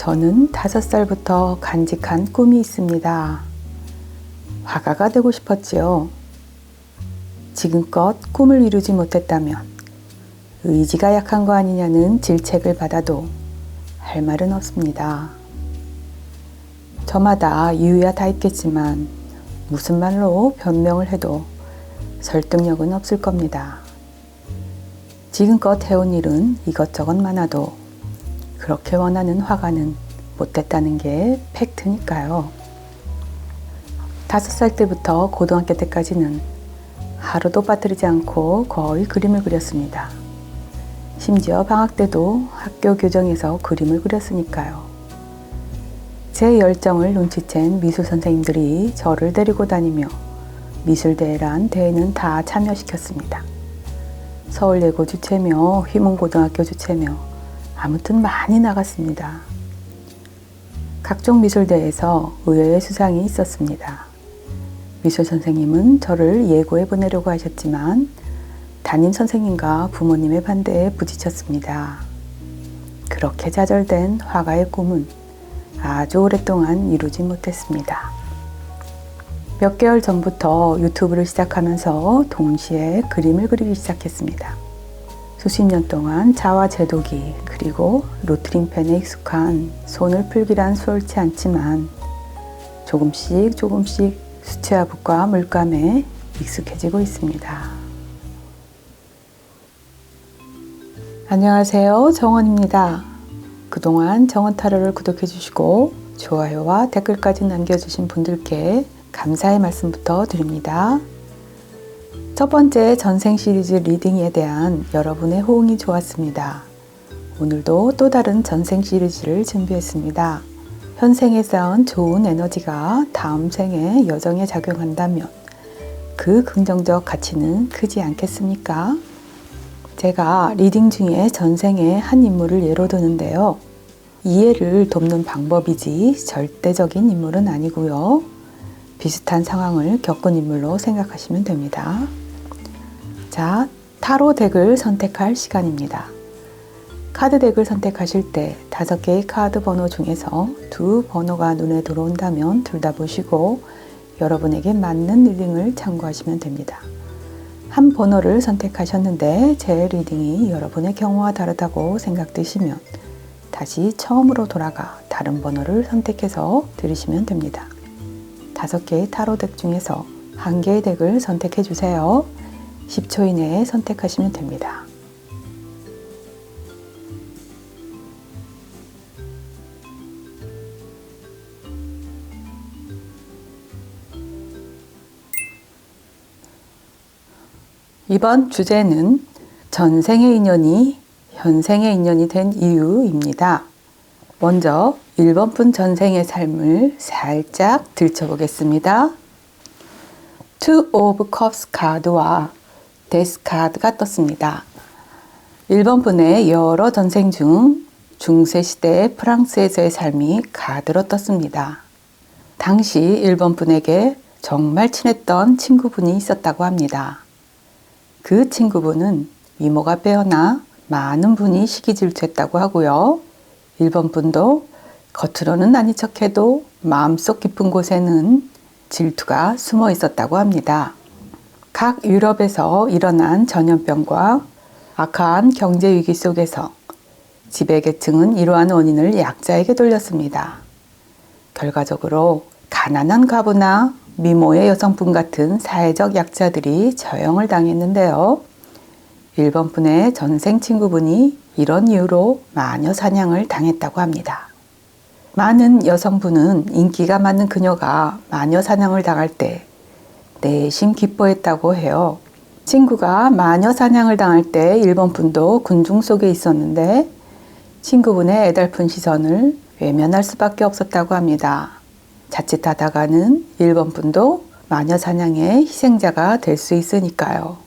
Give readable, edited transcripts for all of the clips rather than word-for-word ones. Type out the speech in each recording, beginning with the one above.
저는 5살부터 간직한 꿈이 있습니다. 화가가 되고 싶었지요. 지금껏 꿈을 이루지 못했다면 의지가 약한 거 아니냐는 질책을 받아도 할 말은 없습니다. 저마다 이유야 다 있겠지만 무슨 말로 변명을 해도 설득력은 없을 겁니다. 지금껏 해온 일은 이것저것 많아도 그렇게 원하는 화가는 못됐다는 게 팩트니까요. 5살 때부터 고등학교 때까지는 하루도 빠뜨리지 않고 거의 그림을 그렸습니다. 심지어 방학 때도 학교 교정에서 그림을 그렸으니까요. 제 열정을 눈치챈 미술 선생님들이 저를 데리고 다니며 미술대회란 대회는 다 참여시켰습니다. 서울예고 주최며 휘문고등학교 주최며 아무튼 많이 나갔습니다. 각종 미술대회에서 의외의 수상이 있었습니다. 미술 선생님은 저를 예고에 보내려고 하셨지만 담임 선생님과 부모님의 반대에 부딪혔습니다. 그렇게 좌절된 화가의 꿈은 아주 오랫동안 이루지 못했습니다. 몇 개월 전부터 유튜브를 시작하면서 동시에 그림을 그리기 시작했습니다. 수십 년 동안 자와 제도기 그리고 로트링펜에 익숙한 손을 풀기란 수월치 않지만 조금씩 수채화 붓과 물감에 익숙해지고 있습니다. 안녕하세요, 정원입니다. 그동안 정원타로를 구독해 주시고 좋아요와 댓글까지 남겨주신 분들께 감사의 말씀부터 드립니다. 첫 번째 전생 시리즈 리딩에 대한 여러분의 호응이 좋았습니다. 오늘도 또 다른 전생 시리즈를 준비했습니다. 현생에 쌓은 좋은 에너지가 다음 생의 여정에 작용한다면 그 긍정적 가치는 크지 않겠습니까? 제가 리딩 중에 전생의 한 인물을 예로 드는데요. 이해를 돕는 방법이지 절대적인 인물은 아니고요. 비슷한 상황을 겪은 인물로 생각하시면 됩니다. 자, 타로 덱을 선택할 시간입니다. 카드 덱을 선택하실 때 5개의 카드 번호 중에서 2 번호가 눈에 들어온다면 둘 다 보시고 여러분에게 맞는 리딩을 참고하시면 됩니다. 한 번호를 선택하셨는데 제 리딩이 여러분의 경우와 다르다고 생각되시면 다시 처음으로 돌아가 다른 번호를 선택해서 들으시면 됩니다. 5개의 타로 덱 중에서 1개의 덱을 선택해 주세요. 10초 이내에 선택하시면 됩니다. 이번 주제는 전생의 인연이 현생의 인연이 된 이유입니다. 먼저 1번 분 전생의 삶을 살짝 들춰보겠습니다. Two of Cups 카드와 Death 카드가 떴습니다. 1번 분의 여러 전생 중 중세시대 프랑스에서의 삶이 카드로 떴습니다. 당시 1번 분에게 정말 친했던 친구분이 있었다고 합니다. 그 친구분은 미모가 빼어나 많은 분이 시기 질투했다고 하고요. 1번 분도 겉으로는 아닌 척해도 마음속 깊은 곳에는 질투가 숨어 있었다고 합니다. 각 유럽에서 일어난 전염병과 악한 경제 위기 속에서 지배계층은 이러한 원인을 약자에게 돌렸습니다. 결과적으로 가난한 과부나 미모의 여성분 같은 사회적 약자들이 처형을 당했는데요. 1번 분의 전생 친구분이 이런 이유로 마녀 사냥을 당했다고 합니다. 많은 여성분은 인기가 많은 그녀가 마녀 사냥을 당할 때 내심 기뻐했다고 해요. 친구가 마녀 사냥을 당할 때 1번 분도 군중 속에 있었는데 친구분의 애달픈 시선을 외면할 수밖에 없었다고 합니다. 자칫하다가는 1번 분도 마녀 사냥의 희생자가 될 수 있으니까요.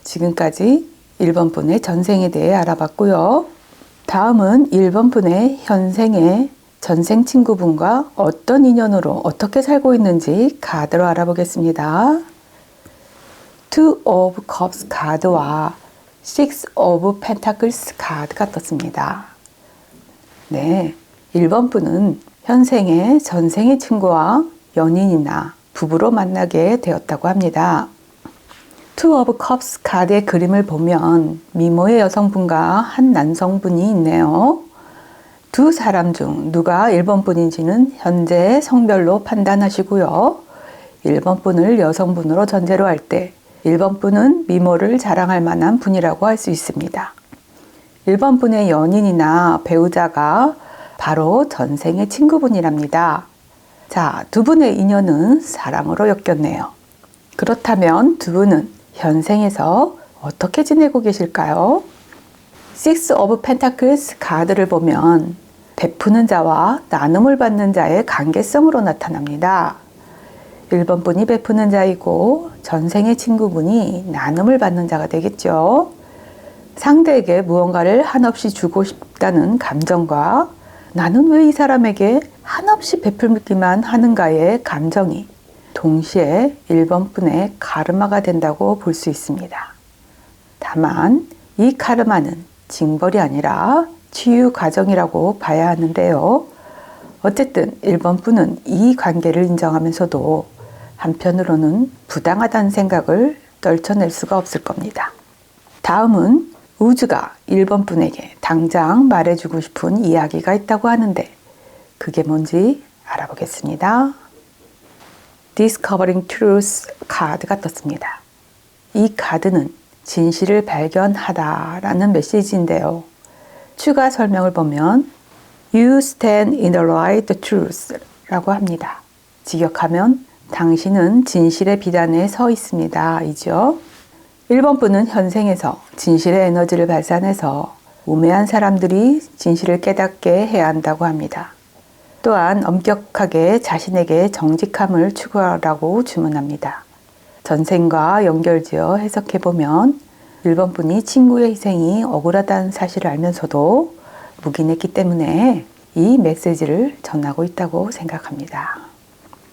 지금까지 1번 분의 전생에 대해 알아봤고요. 다음은 1번 분의 현생의 전생 친구분과 어떤 인연으로 어떻게 살고 있는지 카드로 알아보겠습니다. Two of Cups 카드와 Six of Pentacles 카드가 떴습니다. 네, 1번 분은 현생에 전생의 친구와 연인이나 부부로 만나게 되었다고 합니다. Two of Cups 카드의 그림을 보면 미모의 여성분과 한 남성분이 있네요. 두 사람 중 누가 1번 분인지는 현재 성별로 판단하시고요. 1번 분을 여성분으로 전제로 할 때 1번 분은 미모를 자랑할 만한 분이라고 할 수 있습니다. 1번 분의 연인이나 배우자가 바로 전생의 친구분이랍니다. 자, 두 분의 인연은 사랑으로 엮였네요. 그렇다면 두 분은 현생에서 어떻게 지내고 계실까요? Six of Pentacles 카드를 보면 베푸는 자와 나눔을 받는 자의 관계성으로 나타납니다. 1번 분이 베푸는 자이고 전생의 친구분이 나눔을 받는 자가 되겠죠. 상대에게 무언가를 한없이 주고 싶다는 감정과 나는 왜 이 사람에게 한없이 베풀기만 하는가의 감정이 동시에 1번 분의 카르마가 된다고 볼 수 있습니다. 다만 이 카르마는 징벌이 아니라 치유 과정이라고 봐야 하는데요. 어쨌든 1번 분은 이 관계를 인정하면서도 한편으로는 부당하다는 생각을 떨쳐낼 수가 없을 겁니다. 다음은 우주가 1번 분에게 당장 말해주고 싶은 이야기가 있다고 하는데 그게 뭔지 알아보겠습니다. Discovering Truth 카드가 떴습니다. 이 카드는 진실을 발견하다라는 메시지인데요. 추가 설명을 보면 You stand in the right truth 라고 합니다. 직역하면 당신은 진실의 비단에 서 있습니다. 이죠. 1번 분은 현생에서 진실의 에너지를 발산해서 우매한 사람들이 진실을 깨닫게 해야 한다고 합니다. 또한 엄격하게 자신에게 정직함을 추구하라고 주문합니다. 전생과 연결지어 해석해보면 1번 분이 친구의 희생이 억울하다는 사실을 알면서도 묵인했기 때문에 이 메시지를 전하고 있다고 생각합니다.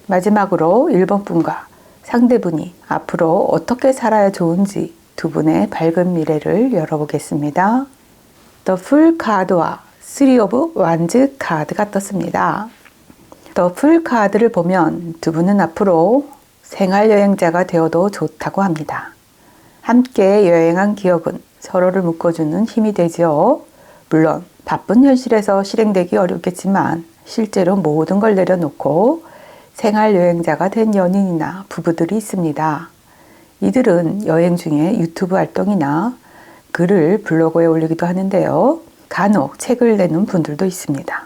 마지막으로 1번 분과 상대분이 앞으로 어떻게 살아야 좋은지 두 분의 밝은 미래를 열어보겠습니다. The Fool 카드와 Three of Wands 카드가 떴습니다. The Fool 카드를 보면 두 분은 앞으로 생활여행자가 되어도 좋다고 합니다. 함께 여행한 기억은 서로를 묶어주는 힘이 되지요. 물론 바쁜 현실에서 실행되기 어렵겠지만 실제로 모든 걸 내려놓고 생활여행자가 된 연인이나 부부들이 있습니다. 이들은 여행 중에 유튜브 활동이나 글을 블로그에 올리기도 하는데요. 간혹 책을 내는 분들도 있습니다.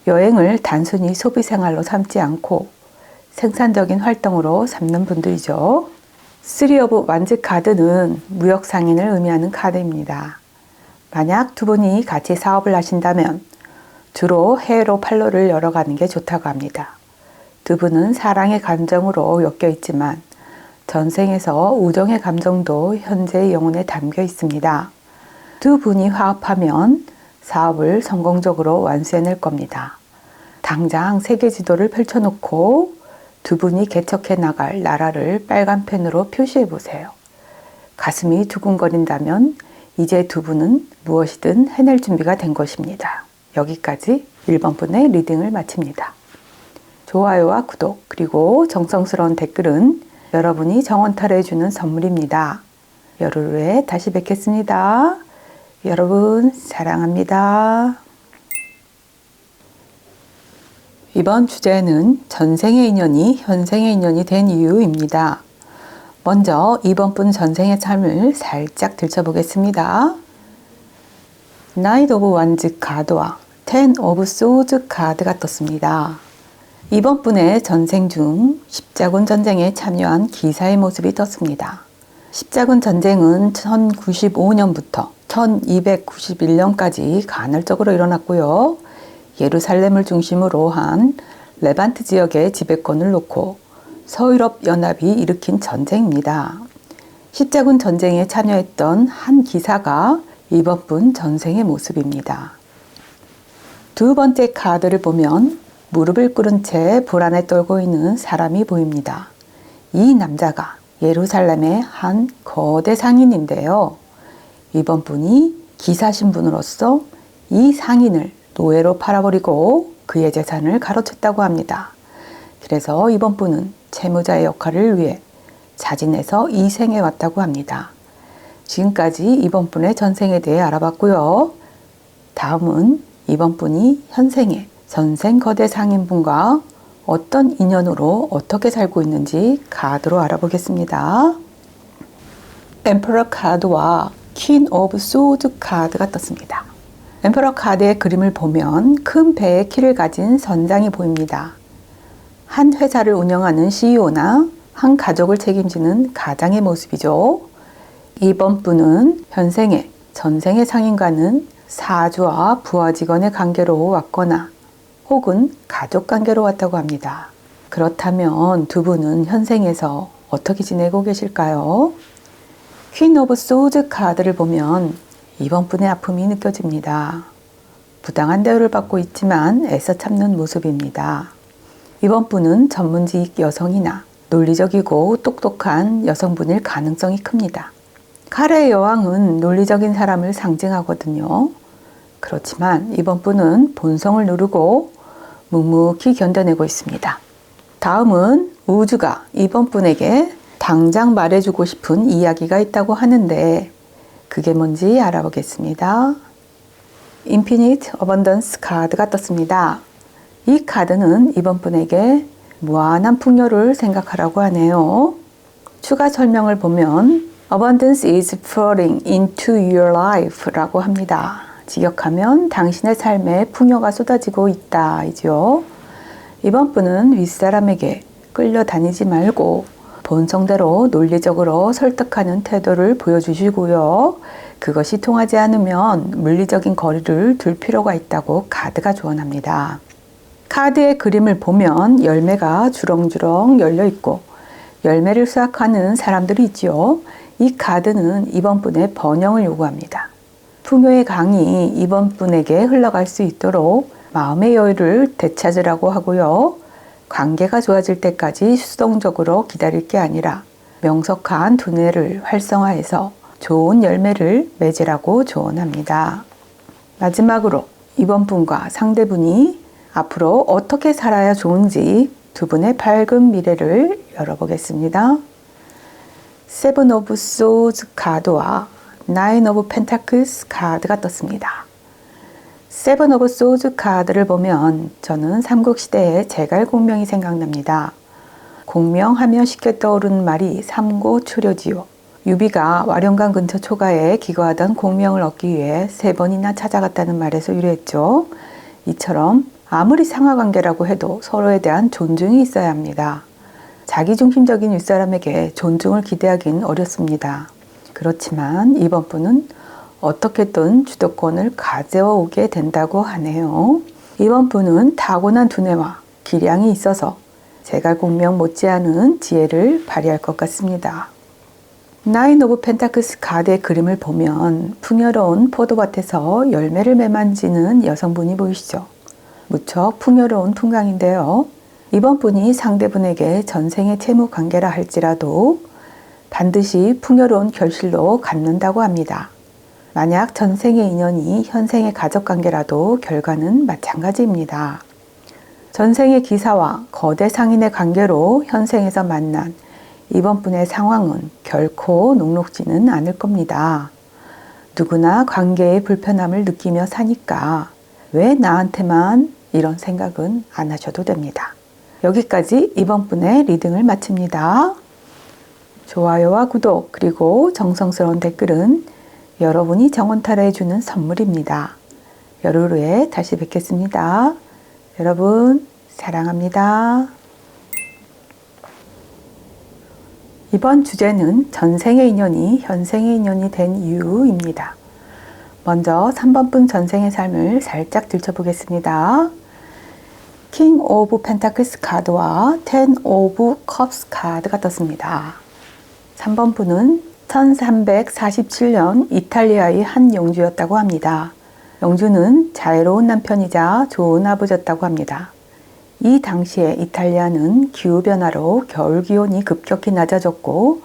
여행을 단순히 소비생활로 삼지 않고 생산적인 활동으로 삼는 분들이죠. Three of Wands 카드는 무역 상인을 의미하는 카드입니다. 만약 두 분이 같이 사업을 하신다면 주로 해외로 판로를 열어가는 게 좋다고 합니다. 두 분은 사랑의 감정으로 엮여 있지만 전생에서 우정의 감정도 현재의 영혼에 담겨 있습니다. 두 분이 화합하면 사업을 성공적으로 완수해낼 겁니다. 당장 세계 지도를 펼쳐놓고 두 분이 개척해 나갈 나라를 빨간 펜으로 표시해 보세요. 가슴이 두근거린다면 이제 두 분은 무엇이든 해낼 준비가 된 것입니다. 여기까지 1번 분의 리딩을 마칩니다. 좋아요와 구독 그리고 정성스러운 댓글은 여러분이 정원타로에 주는 선물입니다. 열흘 후에 다시 뵙겠습니다. 여러분 사랑합니다. 이번 주제는 전생의 인연이 현생의 인연이 된 이유입니다. 먼저 이번 분 전생의 삶을 살짝 들춰보겠습니다. Knight of Wands 카드와 Ten of Swords 카드가 떴습니다. 이번 분의 전생 중 십자군 전쟁에 참여한 기사의 모습이 떴습니다. 십자군 전쟁은 1095년부터 1291년까지 간헐적으로 일어났고요. 예루살렘을 중심으로 한 레반트 지역의 지배권을 놓고 서유럽 연합이 일으킨 전쟁입니다. 십자군 전쟁에 참여했던 한 기사가 이번 분 전생의 모습입니다. 두 번째 카드를 보면 무릎을 꿇은 채 불안에 떨고 있는 사람이 보입니다. 이 남자가 예루살렘의 한 거대 상인인데요. 이번 분이 기사 신분으로서 이 상인을 노예로 팔아버리고 그의 재산을 가로챘다고 합니다. 그래서 이번 분은 채무자의 역할을 위해 자진해서 이생해 왔다고 합니다. 지금까지 이번 분의 전생에 대해 알아봤고요. 다음은 이번 분이 현생의 전생 거대 상인분과 어떤 인연으로 어떻게 살고 있는지 카드로 알아보겠습니다. 엠퍼러 카드와 퀸 오브 소드 카드가 떴습니다. 엠퍼러 카드의 그림을 보면 큰 배의 키를 가진 선장이 보입니다. 한 회사를 운영하는 CEO나 한 가족을 책임지는 가장의 모습이죠. 이번 분은 현생의 전생의 상인과는 사주와 부하 직원의 관계로 왔거나 혹은 가족 관계로 왔다고 합니다. 그렇다면 두 분은 현생에서 어떻게 지내고 계실까요? 퀸 오브 소드 카드를 보면 이번 분의 아픔이 느껴집니다. 부당한 대우를 받고 있지만 애써 참는 모습입니다. 이번 분은 전문직 여성이나 논리적이고 똑똑한 여성분일 가능성이 큽니다. 칼의 여왕은 논리적인 사람을 상징하거든요. 그렇지만 이번 분은 본성을 누르고 묵묵히 견뎌내고 있습니다. 다음은 우주가 이번 분에게 당장 말해주고 싶은 이야기가 있다고 하는데 그게 뭔지 알아보겠습니다. 인피니트 어번던스 카드가 떴습니다. 이 카드는 이번 분에게 무한한 풍요를 생각하라고 하네요. 추가 설명을 보면 Abundance is pouring into your life 라고 합니다. 직역하면 당신의 삶에 풍요가 쏟아지고 있다 이죠. 이번 분은 윗사람에게 끌려다니지 말고 본성대로 논리적으로 설득하는 태도를 보여주시고요. 그것이 통하지 않으면 물리적인 거리를 둘 필요가 있다고 카드가 조언합니다. 카드의 그림을 보면 열매가 주렁주렁 열려 있고 열매를 수확하는 사람들이 있지요. 이 카드는 이번 분의 번영을 요구합니다. 풍요의 강이 이번 분에게 흘러갈 수 있도록 마음의 여유를 되찾으라고 하고요. 관계가 좋아질 때까지 수동적으로 기다릴 게 아니라 명석한 두뇌를 활성화해서 좋은 열매를 맺으라고 조언합니다. 마지막으로 이번 분과 상대분이 앞으로 어떻게 살아야 좋은지 두 분의 밝은 미래를 열어보겠습니다. 세븐 오브 소즈 카드와 나인 오브 펜타클스 카드가 떴습니다. 세븐 오브 소즈 카드를 보면 저는 삼국시대의 제갈공명이 생각납니다. 공명하면 쉽게 떠오르는 말이 삼고초려지요. 유비가 와룡강 근처 초가에 기거하던 공명을 얻기 위해 3번이나 찾아갔다는 말에서 유래했죠. 이처럼 아무리 상하관계라고 해도 서로에 대한 존중이 있어야 합니다. 자기중심적인 윗사람에게 존중을 기대하긴 어렵습니다. 그렇지만 이번 분은 어떻게든 주도권을 가져와 오게 된다고 하네요. 이번 분은 타고난 두뇌와 기량이 있어서 제갈공명 못지않은 지혜를 발휘할 것 같습니다. 나인 오브 펜타클스 카드의 그림을 보면 풍요로운 포도밭에서 열매를 매만지는 여성분이 보이시죠? 무척 풍요로운 풍광인데요. 이번 분이 상대분에게 전생의 채무 관계라 할지라도 반드시 풍요로운 결실로 갚는다고 합니다. 만약 전생의 인연이 현생의 가족관계라도 결과는 마찬가지입니다. 전생의 기사와 거대 상인의 관계로 현생에서 만난 이번 분의 상황은 결코 녹록지는 않을 겁니다. 누구나 관계의 불편함을 느끼며 사니까 왜 나한테만 이런 생각은 안 하셔도 됩니다. 여기까지 이번 분의 리딩을 마칩니다. 좋아요와 구독 그리고 정성스러운 댓글은 여러분이 정원타로에 주는 선물입니다. 열흘 후에 다시 뵙겠습니다. 여러분 사랑합니다. 이번 주제는 전생의 인연이 현생의 인연이 된 이유입니다. 먼저 3번 분 전생의 삶을 살짝 들춰보겠습니다. 킹 오브 펜타클스 카드와 텐 오브 컵스 카드가 떴습니다. 3번 분은 1347년 이탈리아의 한 영주였다고 합니다. 영주는 자애로운 남편이자 좋은 아버지였다고 합니다. 이 당시에 이탈리아는 기후변화로 겨울 기온이 급격히 낮아졌고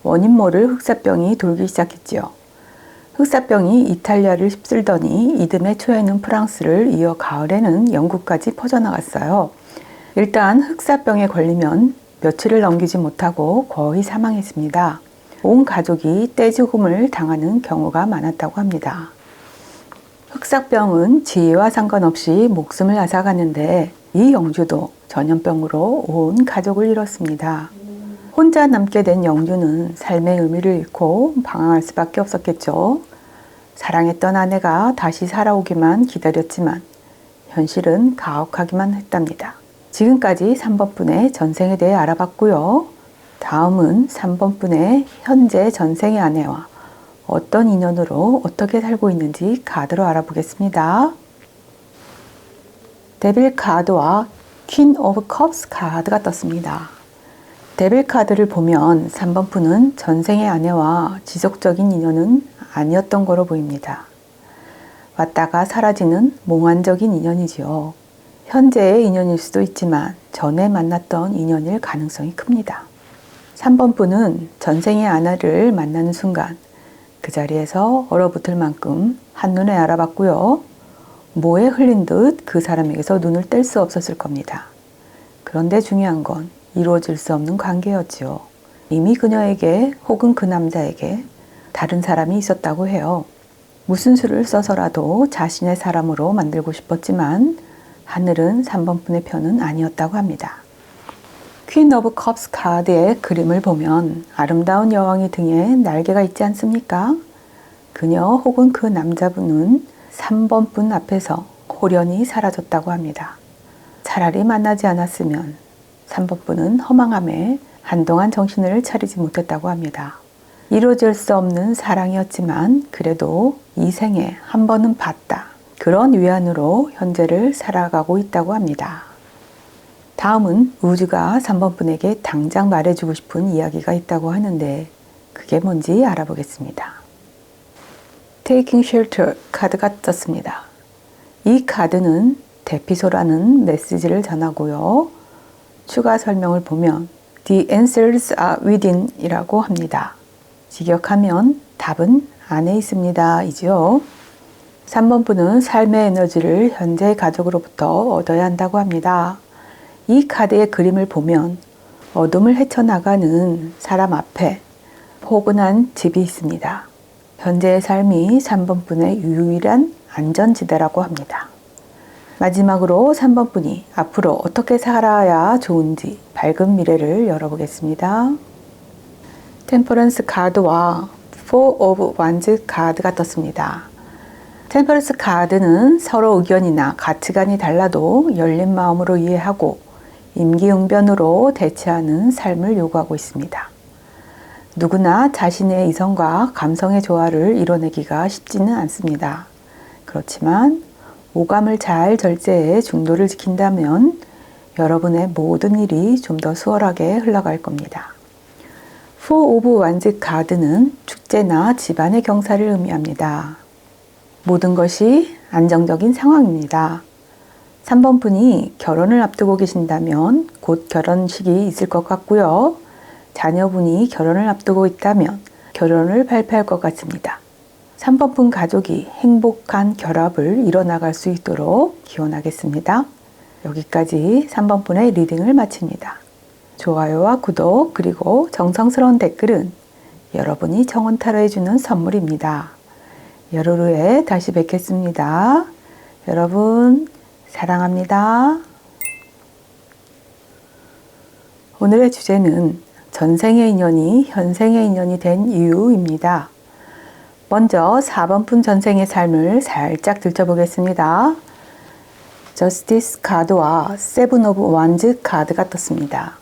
원인 모를 흑사병이 돌기 시작했지요. 흑사병이 이탈리아를 휩쓸더니 이듬해 초에는 프랑스를 이어 가을에는 영국까지 퍼져나갔어요. 일단 흑사병에 걸리면 며칠을 넘기지 못하고 거의 사망했습니다. 온 가족이 떼죽음을 당하는 경우가 많았다고 합니다. 흑사병은 지위와 상관없이 목숨을 앗아가는데 이 영주도 전염병으로 온 가족을 잃었습니다. 혼자 남게 된 영주는 삶의 의미를 잃고 방황할 수밖에 없었겠죠. 사랑했던 아내가 다시 살아오기만 기다렸지만 현실은 가혹하기만 했답니다. 지금까지 3번 분의 전생에 대해 알아봤고요. 다음은 3번 분의 현재 전생의 아내와 어떤 인연으로 어떻게 살고 있는지 카드로 알아보겠습니다. 데빌 카드와 퀸 오브 컵스 카드가 떴습니다. 데빌 카드를 보면 3번 분은 전생의 아내와 지속적인 인연은 아니었던 거로 보입니다. 왔다가 사라지는 몽환적인 인연이지요. 현재의 인연일 수도 있지만 전에 만났던 인연일 가능성이 큽니다. 3번 분은 전생의 아내를 만나는 순간 그 자리에서 얼어붙을 만큼 한눈에 알아봤고요. 모에 흘린 듯 그 사람에게서 눈을 뗄 수 없었을 겁니다. 그런데 중요한 건 이루어질 수 없는 관계였지요. 이미 그녀에게 혹은 그 남자에게 다른 사람이 있었다고 해요. 무슨 수를 써서라도 자신의 사람으로 만들고 싶었지만 하늘은 3번 분의 편은 아니었다고 합니다. 퀸 오브 컵스 카드의 그림을 보면 아름다운 여왕의 등에 날개가 있지 않습니까? 그녀 혹은 그 남자분은 3번 분 앞에서 호련히 사라졌다고 합니다. 차라리 만나지 않았으면 3번 분은 허망함에 한동안 정신을 차리지 못했다고 합니다. 이루어질 수 없는 사랑이었지만 그래도 이 생에 한 번은 봤다. 그런 위안으로 현재를 살아가고 있다고 합니다. 다음은 우주가 3번 분에게 당장 말해주고 싶은 이야기가 있다고 하는데 그게 뭔지 알아보겠습니다. Taking Shelter 카드가 떴습니다. 이 카드는 대피소라는 메시지를 전하고요. 추가 설명을 보면 The answers are within 이라고 합니다. 직역하면 답은 안에 있습니다 이지요. 3번 분은 삶의 에너지를 현재 가족으로부터 얻어야 한다고 합니다. 이 카드의 그림을 보면 어둠을 헤쳐나가는 사람 앞에 포근한 집이 있습니다. 현재의 삶이 3번 분의 유일한 안전지대라고 합니다. 마지막으로 3번 분이 앞으로 어떻게 살아야 좋은지 밝은 미래를 열어보겠습니다. 템퍼런스 카드와 Four of Wands 카드가 떴습니다. 템퍼런스 카드는 서로 의견이나 가치관이 달라도 열린 마음으로 이해하고 임기응변으로 대처하는 삶을 요구하고 있습니다. 누구나 자신의 이성과 감성의 조화를 이뤄내기가 쉽지는 않습니다. 그렇지만 오감을 잘 절제해 중도를 지킨다면 여러분의 모든 일이 좀 더 수월하게 흘러갈 겁니다. Four of Wands 카드는 축제나 집안의 경사를 의미합니다. 모든 것이 안정적인 상황입니다. 3번 분이 결혼을 앞두고 계신다면 곧 결혼식이 있을 것 같고요. 자녀분이 결혼을 앞두고 있다면 결혼을 발표할 것 같습니다. 3번 분 가족이 행복한 결합을 이뤄나갈 수 있도록 기원하겠습니다. 여기까지 3번 분의 리딩을 마칩니다. 좋아요와 구독 그리고 정성스러운 댓글은 여러분이 정원타로에 주는 선물입니다. 열흘 후에 다시 뵙겠습니다. 여러분 사랑합니다. 오늘의 주제는 전생의 인연이 현생의 인연이 된 이유입니다. 먼저 4번 분 전생의 삶을 살짝 들춰보겠습니다. 저스티스 카드와 세븐 오브 완즈 카드가 떴습니다.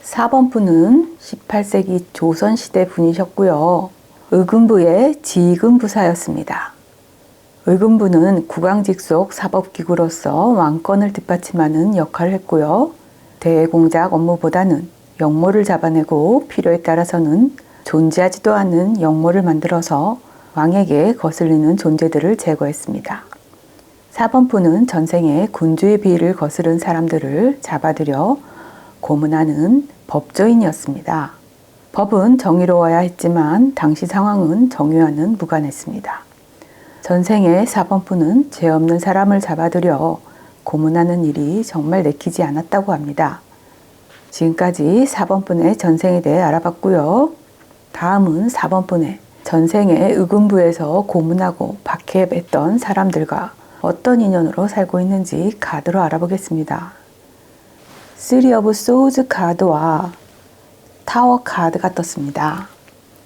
4번 분은 18세기 조선시대 분이셨고요. 의금부의 지휘금부사였습니다. 의금부는 국왕직속 사법기구로서 왕권을 뒷받침하는 역할을 했고요. 대공작 업무보다는 역모를 잡아내고 필요에 따라서는 존재하지도 않는 역모를 만들어서 왕에게 거슬리는 존재들을 제거했습니다. 4번 분은 전생에 군주의 비위를 거스른 사람들을 잡아들여 고문하는 법조인이었습니다. 법은 정의로워야 했지만 당시 상황은 정의와는 무관했습니다. 전생에 4번분은 죄 없는 사람을 잡아들여 고문하는 일이 정말 내키지 않았다고 합니다. 지금까지 4번분의 전생에 대해 알아봤고요. 다음은 4번분의 전생에 의금부에서 고문하고 박해했던 사람들과 어떤 인연으로 살고 있는지 카드로 알아보겠습니다. 3 of Swords 카드와 타워 카드가 떴습니다.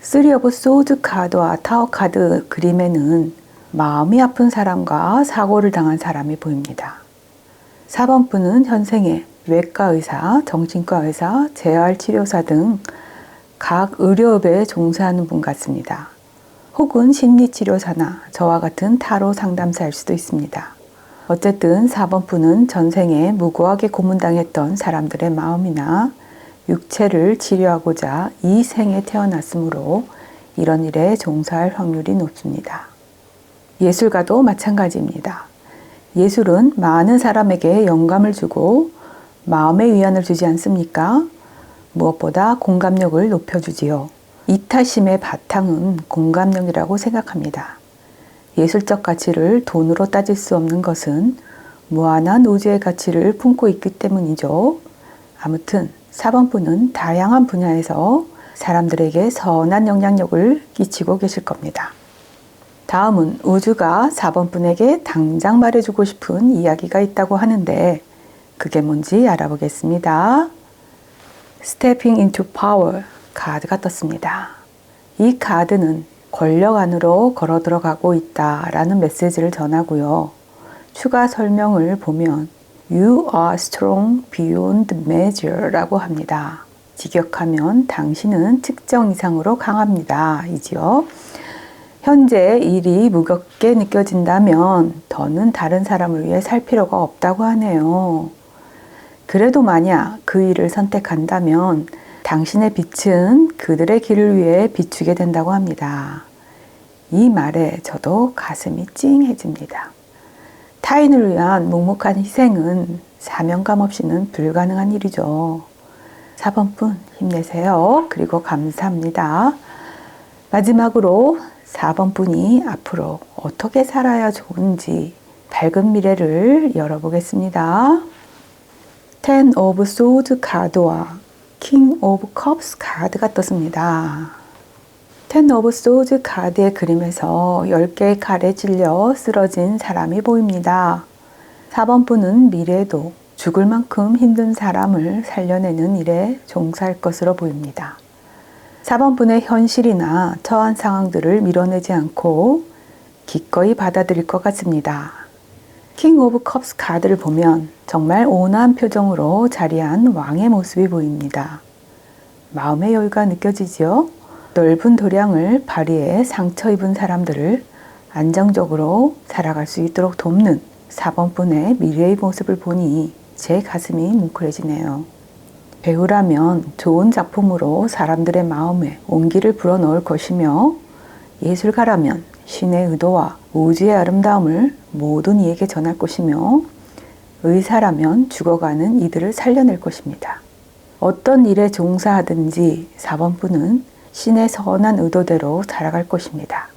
3 of Swords 카드와 타워 카드 그림에는 마음이 아픈 사람과 사고를 당한 사람이 보입니다. 4번분은 현생에 외과의사, 정신과의사, 재활치료사 등 각 의료업에 종사하는 분 같습니다. 혹은 심리치료사나 저와 같은 타로 상담사일 수도 있습니다. 어쨌든 4번분은 전생에 무고하게 고문당했던 사람들의 마음이나 육체를 치료하고자 이 생에 태어났으므로 이런 일에 종사할 확률이 높습니다. 예술가도 마찬가지입니다. 예술은 많은 사람에게 영감을 주고 마음의 위안을 주지 않습니까? 무엇보다 공감력을 높여주지요. 이타심의 바탕은 공감력이라고 생각합니다. 예술적 가치를 돈으로 따질 수 없는 것은 무한한 우주의 가치를 품고 있기 때문이죠. 아무튼 4번분은 다양한 분야에서 사람들에게 선한 영향력을 끼치고 계실 겁니다. 다음은 우주가 4번분에게 당장 말해주고 싶은 이야기가 있다고 하는데 그게 뭔지 알아보겠습니다. Stepping into Power 카드가 떴습니다. 이 카드는 권력 안으로 걸어 들어가고 있다라는 메시지를 전하고요. 추가 설명을 보면 You are strong beyond measure 라고 합니다. 직역하면 당신은 측정 이상으로 강합니다. 이지요. 현재 일이 무겁게 느껴진다면 더는 다른 사람을 위해 살 필요가 없다고 하네요. 그래도 만약 그 일을 선택한다면 당신의 빛은 그들의 길을 위해 비추게 된다고 합니다. 이 말에 저도 가슴이 찡해집니다. 타인을 위한 묵묵한 희생은 사명감 없이는 불가능한 일이죠. 4번분 힘내세요. 그리고 감사합니다. 마지막으로 4번분이 앞으로 어떻게 살아야 좋은지 밝은 미래를 열어보겠습니다. 10 of Swords 카드와 King of Cups 카드가 떴습니다. 10 of Swords 카드의 그림에서 10개의 칼에 찔려 쓰러진 사람이 보입니다. 4번분은 미래에도 죽을 만큼 힘든 사람을 살려내는 일에 종사할 것으로 보입니다. 4번분의 현실이나 처한 상황들을 밀어내지 않고 기꺼이 받아들일 것 같습니다. 킹 오브 컵스 카드를 보면 정말 온화한 표정으로 자리한 왕의 모습이 보입니다. 마음의 여유가 느껴지죠? 넓은 도량을 발휘해 상처 입은 사람들을 안정적으로 살아갈 수 있도록 돕는 4번분의 미래의 모습을 보니 제 가슴이 뭉클해지네요. 배우라면 좋은 작품으로 사람들의 마음에 온기를 불어넣을 것이며 예술가라면 신의 의도와 우주의 아름다움을 모든 이에게 전할 것이며 의사라면 죽어가는 이들을 살려낼 것입니다. 어떤 일에 종사하든지 4번분은 신의 선한 의도대로 살아갈 것입니다.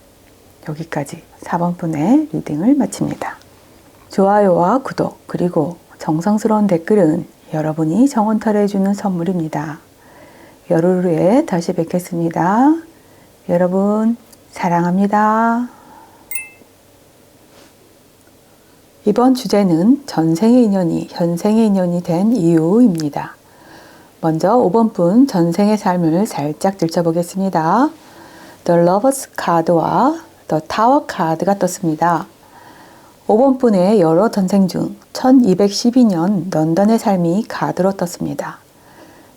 여기까지 4번분의 리딩을 마칩니다. 좋아요와 구독 그리고 정성스러운 댓글은 여러분이 정원탈을 해주는 선물입니다. 열흘 후에 다시 뵙겠습니다. 여러분 사랑합니다. 이번 주제는 전생의 인연이 현생의 인연이 된 이유입니다. 먼저 5번분 전생의 삶을 살짝 들춰보겠습니다. The Lovers 카드와 The Tower 카드가 떴습니다. 5번분의 여러 전생 중 1212년 런던의 삶이 카드로 떴습니다.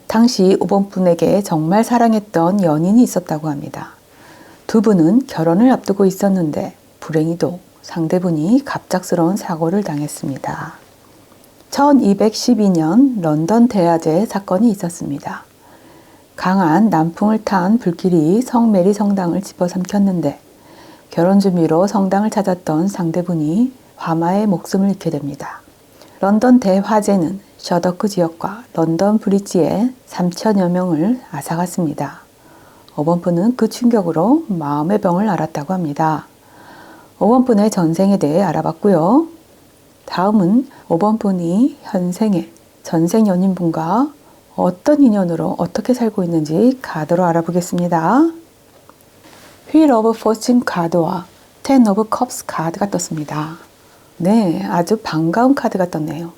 당시 5번분에게 정말 사랑했던 연인이 있었다고 합니다. 두 분은 결혼을 앞두고 있었는데 불행히도 상대분이 갑작스러운 사고를 당했습니다. 1212년 런던 대화재 사건이 있었습니다. 강한 남풍을 탄 불길이 성 메리 성당을 집어삼켰는데 결혼 준비로 성당을 찾았던 상대분이 화마에 목숨을 잃게 됩니다. 런던 대화재는 셔더크 지역과 런던 브리지에 3천여 명을 앗아갔습니다. 5번 분은 그 충격으로 마음의 병을 앓았다고 합니다. 5번 분의 전생에 대해 알아봤고요. 다음은 5번 분이 현생에 전생 연인분과 어떤 인연으로 어떻게 살고 있는지 카드로 알아보겠습니다. Wheel of Fortune 카드와 Ten of Cups 카드가 떴습니다. 네, 아주 반가운 카드가 떴네요.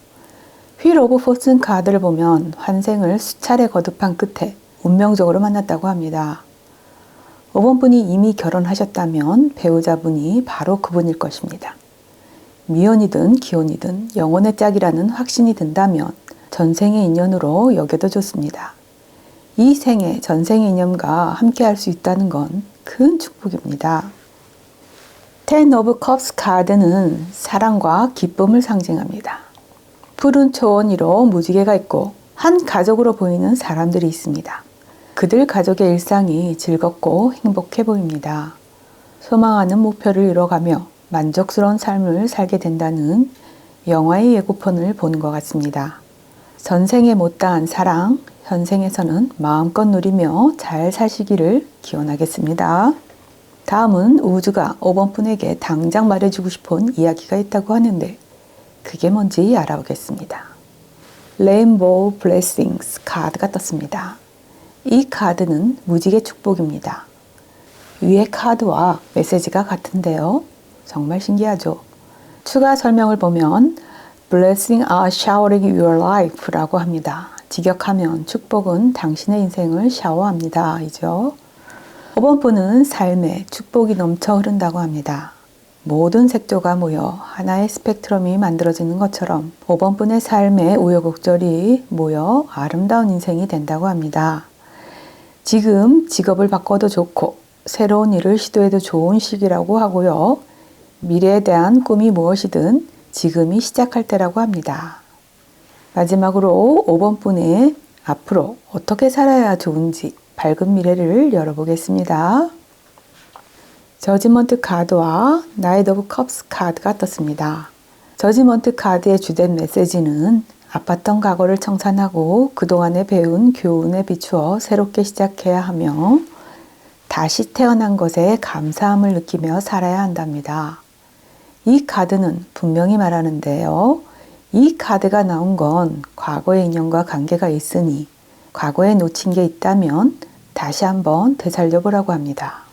Wheel of Fortune 카드를 보면 환생을 수차례 거듭한 끝에 운명적으로 만났다고 합니다. 5번 분이 이미 결혼하셨다면 배우자분이 바로 그분일 것입니다. 미혼이든 기혼이든 영혼의 짝이라는 확신이 든다면 전생의 인연으로 여겨도 좋습니다. 이 생에 전생의 인연과 함께 할 수 있다는 건 큰 축복입니다. Ten of Cups 카드는 사랑과 기쁨을 상징합니다. 푸른 초원 위로 무지개가 있고 한 가족으로 보이는 사람들이 있습니다. 그들 가족의 일상이 즐겁고 행복해 보입니다. 소망하는 목표를 이뤄가며 만족스러운 삶을 살게 된다는 영화의 예고편을 보는 것 같습니다. 전생에 못다한 사랑, 현생에서는 마음껏 누리며 잘 사시기를 기원하겠습니다. 다음은 우주가 5번 분에게 당장 말해주고 싶은 이야기가 있다고 하는데 그게 뭔지 알아보겠습니다. Rainbow Blessings 카드가 떴습니다. 이 카드는 무지개 축복입니다. 위의 카드와 메시지가 같은데요. 정말 신기하죠? 추가 설명을 보면 Blessings are showering your life라고 합니다. 직역하면 축복은 당신의 인생을 샤워합니다. 이죠? 5번 분은 삶에 축복이 넘쳐 흐른다고 합니다. 모든 색조가 모여 하나의 스펙트럼이 만들어지는 것처럼 5번 분의 삶에 우여곡절이 모여 아름다운 인생이 된다고 합니다. 지금 직업을 바꿔도 좋고 새로운 일을 시도해도 좋은 시기라고 하고요. 미래에 대한 꿈이 무엇이든 지금이 시작할 때라고 합니다. 마지막으로 5번 분의 앞으로 어떻게 살아야 좋은지 밝은 미래를 열어보겠습니다. 저지먼트 카드와 나이트 오브 컵스 카드가 떴습니다. 저지먼트 카드의 주된 메시지는 아팠던 과거를 청산하고 그동안에 배운 교훈에 비추어 새롭게 시작해야 하며 다시 태어난 것에 감사함을 느끼며 살아야 한답니다. 이 카드는 분명히 말하는데요. 이 카드가 나온 건 과거의 인연과 관계가 있으니 과거에 놓친 게 있다면 다시 한번 되살려보라고 합니다.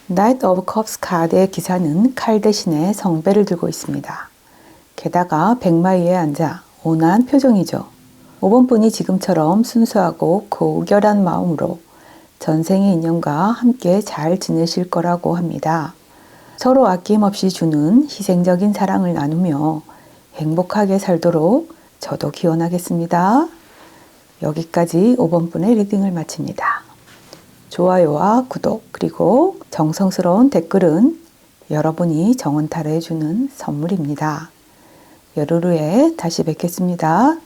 Knight of Cups 카드의 기사는 칼 대신에 성배를 들고 있습니다. 게다가 백마 위에 앉아 온화한 표정이죠. 5번 분이 지금처럼 순수하고 고결한 마음으로 전생의 인연과 함께 잘 지내실 거라고 합니다. 서로 아낌없이 주는 희생적인 사랑을 나누며 행복하게 살도록 저도 기원하겠습니다. 여기까지 5번 분의 리딩을 마칩니다. 좋아요와 구독 그리고 정성스러운 댓글은 여러분이 정원타로에 주는 선물입니다. 열흘 후에 다시 뵙겠습니다.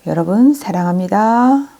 여러분 사랑합니다.